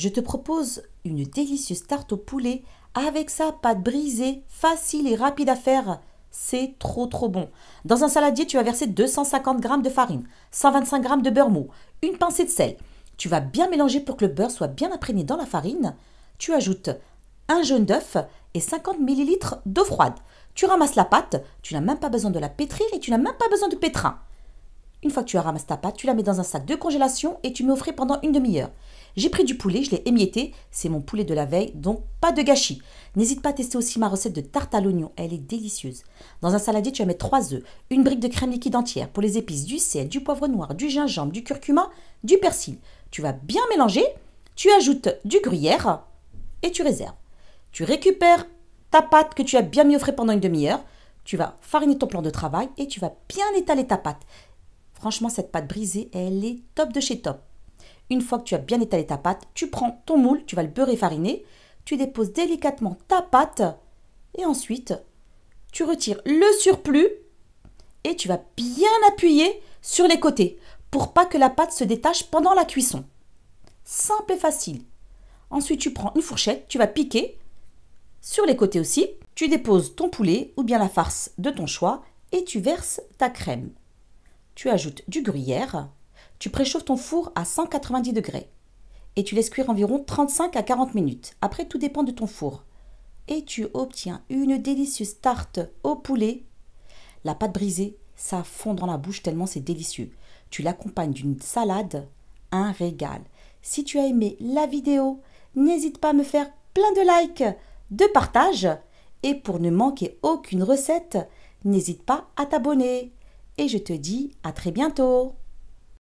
je te propose une délicieuse tarte au poulet avec sa pâte brisée, facile et rapide à faire. C'est trop trop bon. Dans un saladier, tu vas verser 250 g de farine, 125 g de beurre mou, une pincée de sel. Tu vas bien mélanger pour que le beurre soit bien imprégné dans la farine. Tu ajoutes un jaune d'œuf et 50 ml d'eau froide. Tu ramasses la pâte, tu n'as même pas besoin de la pétrir et tu n'as même pas besoin de pétrin. Une fois que tu as ramassé ta pâte, tu la mets dans un sac de congélation et tu mets au frais pendant une demi-heure. J'ai pris du poulet, je l'ai émietté, c'est mon poulet de la veille, donc pas de gâchis. N'hésite pas à tester aussi ma recette de tarte à l'oignon, elle est délicieuse. Dans un saladier, tu vas mettre 3 œufs, une brique de crème liquide entière, pour les épices, du sel, du poivre noir, du gingembre, du curcuma, du persil. Tu vas bien mélanger, tu ajoutes du gruyère et tu réserves. Tu récupères ta pâte que tu as bien mis au frais pendant une demi-heure, tu vas fariner ton plan de travail et tu vas bien étaler ta pâte. Franchement, cette pâte brisée, elle est top de chez top. Une fois que tu as bien étalé ta pâte, tu prends ton moule, tu vas le beurrer fariner, tu déposes délicatement ta pâte et ensuite, tu retires le surplus et tu vas bien appuyer sur les côtés pour pas que la pâte se détache pendant la cuisson. Simple et facile. Ensuite, tu prends une fourchette, tu vas piquer sur les côtés aussi. Tu déposes ton poulet ou bien la farce de ton choix et tu verses ta crème. Tu ajoutes du gruyère, tu préchauffes ton four à 190 degrés et tu laisses cuire environ 35 à 40 minutes. Après, tout dépend de ton four. Et tu obtiens une délicieuse tarte au poulet. La pâte brisée, ça fond dans la bouche tellement c'est délicieux. Tu l'accompagnes d'une salade, un régal. Si tu as aimé la vidéo, n'hésite pas à me faire plein de likes, de partages. Et pour ne manquer aucune recette, n'hésite pas à t'abonner. Et je te dis à très bientôt.